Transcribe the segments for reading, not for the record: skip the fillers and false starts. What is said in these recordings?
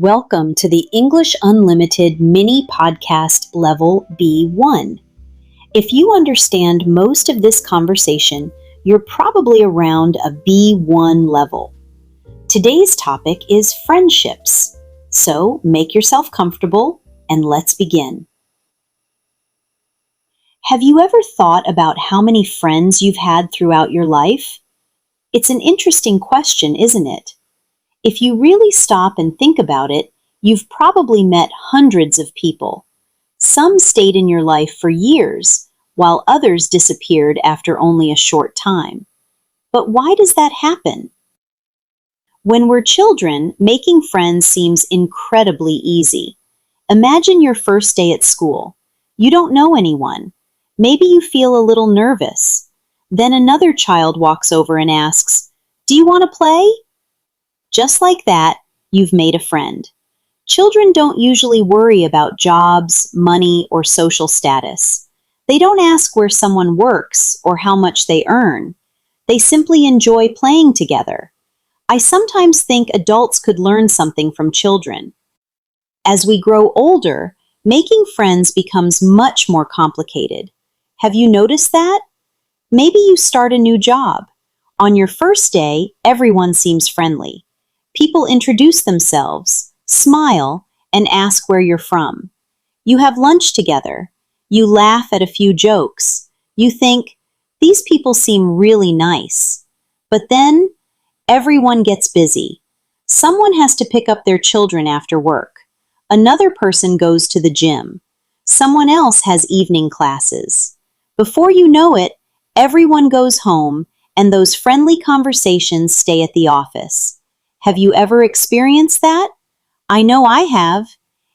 Welcome to the English Unlimited mini podcast level B1. If you understand most of this conversation, you're probably around a B1 level. Today's topic is friendships. So make yourself comfortable and let's begin. Have you ever thought about how many friends you've had throughout your life? It's an interesting question, isn't it? If you really stop and think about it, you've probably met hundreds of people. Some stayed in your life for years, while others disappeared after only a short time. But why does that happen? When we're children, making friends seems incredibly easy. Imagine your first day at school. You don't know anyone. Maybe you feel a little nervous. Then another child walks over and asks, "Do you want to play?" Just like that, you've made a friend. Children don't usually worry about jobs, money, or social status. They don't ask where someone works or how much they earn. They simply enjoy playing together. I sometimes think adults could learn something from children. As we grow older, making friends becomes much more complicated. Have you noticed that? Maybe you start a new job. On your first day, everyone seems friendly. People introduce themselves, smile, and ask where you're from. You have lunch together. You laugh at a few jokes. You think, these people seem really nice. But then, everyone gets busy. Someone has to pick up their children after work. Another person goes to the gym. Someone else has evening classes. Before you know it, everyone goes home, and those friendly conversations stay at the office. Have you ever experienced that? I know I have.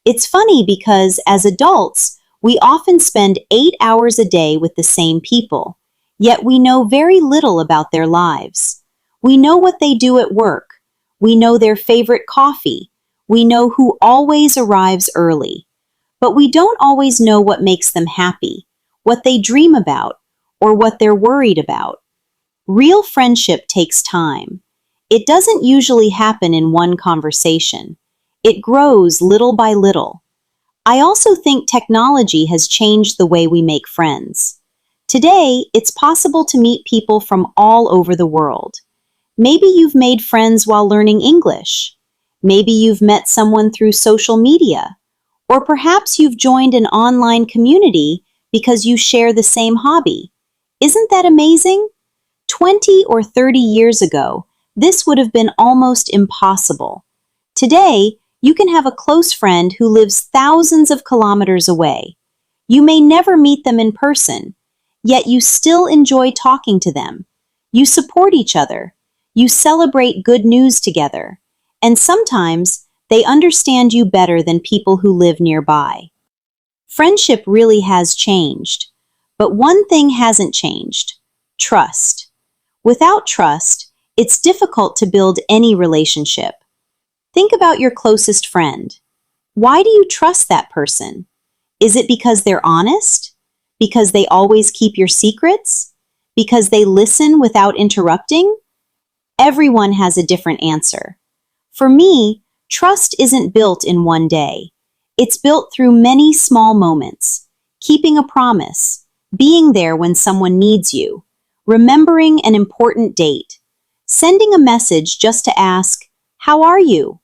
It's funny because as adults, we often spend 8 hours a day with the same people, yet we know very little about their lives. We know what they do at work. We know their favorite coffee. We know who always arrives early. But we don't always know what makes them happy, what they dream about, or what they're worried about. Real friendship takes time. It doesn't usually happen in one conversation. It grows little by little. I also think technology has changed the way we make friends. Today, it's possible to meet people from all over the world. Maybe you've made friends while learning English. Maybe you've met someone through social media. Or perhaps you've joined an online community because you share the same hobby. Isn't that amazing? 20 or 30 years ago, this would have been almost impossible. Today, you can have a close friend who lives thousands of kilometers away. You may never meet them in person, yet you still enjoy talking to them. You support each other. You celebrate good news together. And sometimes, they understand you better than people who live nearby. Friendship really has changed. But one thing hasn't changed: trust. Without trust, it's difficult to build any relationship. Think about your closest friend. Why do you trust that person? Is it because they're honest? Because they always keep your secrets? Because they listen without interrupting? Everyone has a different answer. For me, trust isn't built in one day. It's built through many small moments. Keeping a promise, being there when someone needs you, remembering an important date, sending a message just to ask, "How are you?"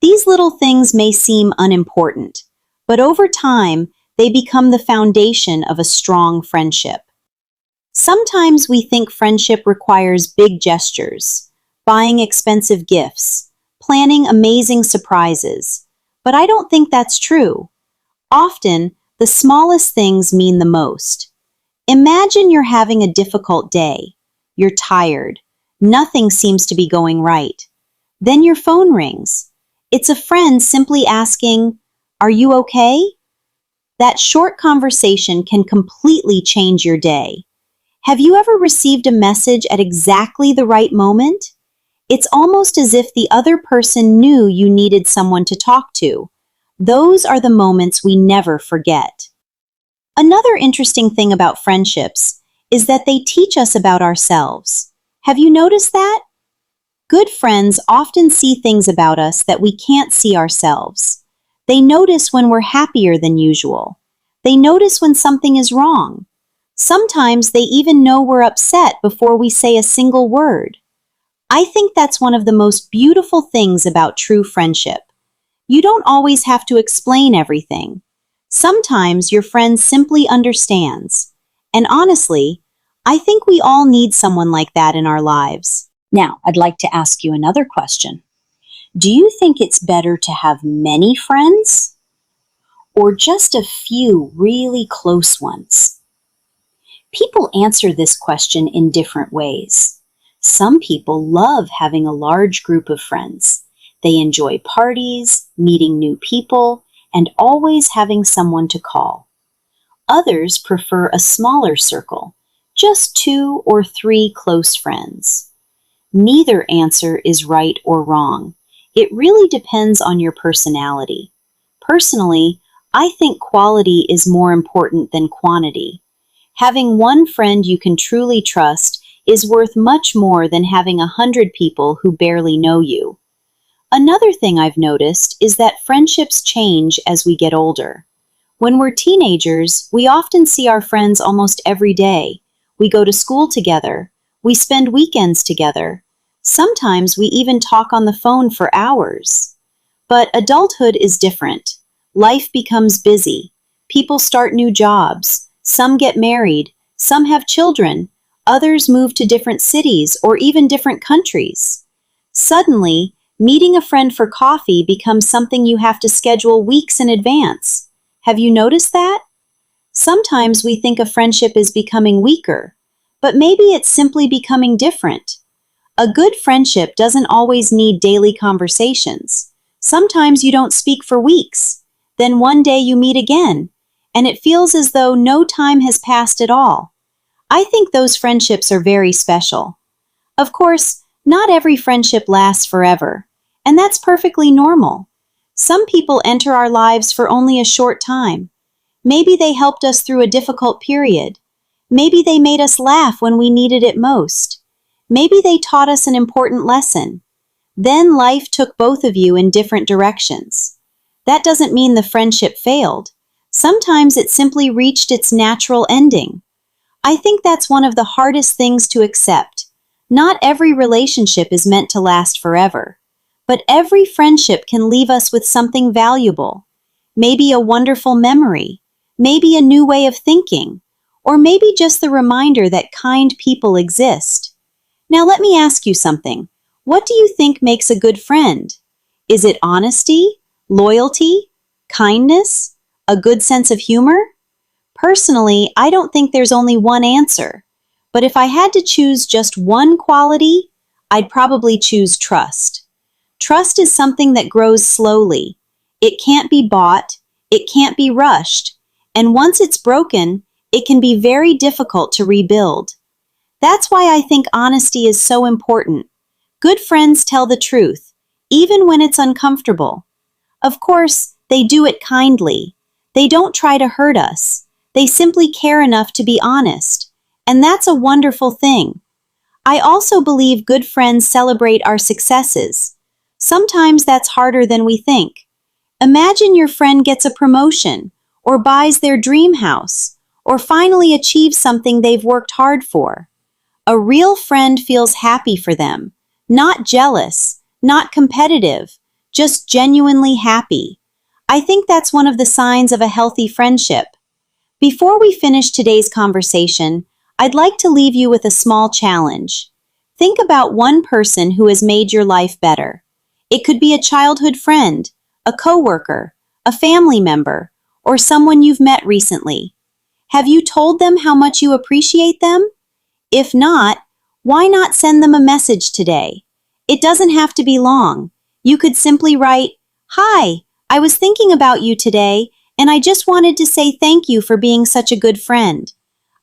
These little things may seem unimportant, but over time, they become the foundation of a strong friendship. Sometimes we think friendship requires big gestures, buying expensive gifts, planning amazing surprises, but I don't think that's true. Often, the smallest things mean the most. Imagine you're having a difficult day. You're tired. Nothing seems to be going right. Then your phone rings. It's a friend simply asking, "Are you okay?" That short conversation can completely change your day. Have you ever received a message at exactly the right moment? It's almost as if the other person knew you needed someone to talk to. Those are the moments we never forget. Another interesting thing about friendships is that they teach us about ourselves. Have you noticed that? Good friends often see things about us that we can't see ourselves. They notice when we're happier than usual. They notice when something is wrong. Sometimes they even know we're upset before we say a single word. I think that's one of the most beautiful things about true friendship. You don't always have to explain everything. Sometimes your friend simply understands. And honestly, I think we all need someone like that in our lives. Now, I'd like to ask you another question. Do you think it's better to have many friends or just a few really close ones? People answer this question in different ways. Some people love having a large group of friends. They enjoy parties, meeting new people, and always having someone to call. Others prefer a smaller circle, just 2 or 3 close friends. Neither answer is right or wrong. It really depends on your personality. Personally, I think quality is more important than quantity. Having one friend you can truly trust is worth much more than having 100 people who barely know you. Another thing I've noticed is that friendships change as we get older. When we're teenagers, we often see our friends almost every day. We go to school together. We spend weekends together. Sometimes we even talk on the phone for hours. But adulthood is different. Life becomes busy. People start new jobs. Some get married. Some have children. Others move to different cities or even different countries. Suddenly, meeting a friend for coffee becomes something you have to schedule weeks in advance. Have you noticed that? Sometimes we think a friendship is becoming weaker, but maybe it's simply becoming different. A good friendship doesn't always need daily conversations. Sometimes you don't speak for weeks. Then one day you meet again, and it feels as though no time has passed at all. I think those friendships are very special. Of course, not every friendship lasts forever, and that's perfectly normal. Some people enter our lives for only a short time. Maybe they helped us through a difficult period. Maybe they made us laugh when we needed it most. Maybe they taught us an important lesson. Then life took both of you in different directions. That doesn't mean the friendship failed. Sometimes it simply reached its natural ending. I think that's one of the hardest things to accept. Not every relationship is meant to last forever, but every friendship can leave us with something valuable. Maybe a wonderful memory, maybe a new way of thinking, or maybe just the reminder that kind people exist. Now let me ask you something. What do you think makes a good friend? Is it honesty, loyalty, kindness, a good sense of humor? Personally, I don't think there's only one answer. But if I had to choose just one quality, I'd probably choose trust. Trust is something that grows slowly. It can't be bought, it can't be rushed, and once it's broken, it can be very difficult to rebuild. That's why I think honesty is so important. Good friends tell the truth, even when it's uncomfortable. Of course, they do it kindly. They don't try to hurt us. They simply care enough to be honest. And that's a wonderful thing. I also believe good friends celebrate our successes. Sometimes that's harder than we think. Imagine your friend gets a promotion, or buys their dream house, or finally achieves something they've worked hard for. A real friend feels happy for them, not jealous, not competitive, just genuinely happy. I think that's one of the signs of a healthy friendship. Before we finish today's conversation, I'd like to leave you with a small challenge. Think about one person who has made your life better. It could be a childhood friend, a coworker, a family member, or someone you've met recently. Have you told them how much you appreciate them? If not, why not send them a message today? It doesn't have to be long. You could simply write, "Hi, I was thinking about you today, and I just wanted to say thank you for being such a good friend."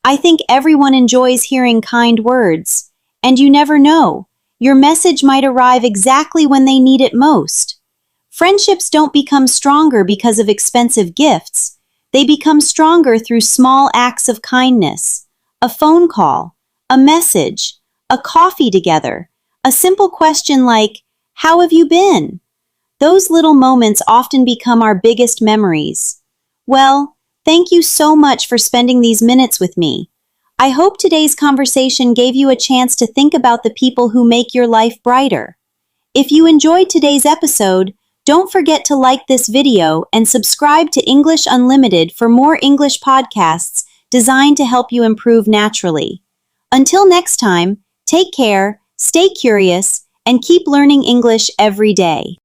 I think everyone enjoys hearing kind words, and you never know. Your message might arrive exactly when they need it most. Friendships don't become stronger because of expensive gifts. They become stronger through small acts of kindness. A phone call, a message, a coffee together, A simple question like, "How have you been?" Those little moments often become our biggest memories. Well, thank you so much for spending these minutes with me. I hope today's conversation gave you a chance to think about the people who make your life brighter. If you enjoyed today's episode, don't forget to like this video and subscribe to English Unlimited for more English podcasts designed to help you improve naturally. Until next time, take care, stay curious, and keep learning English every day.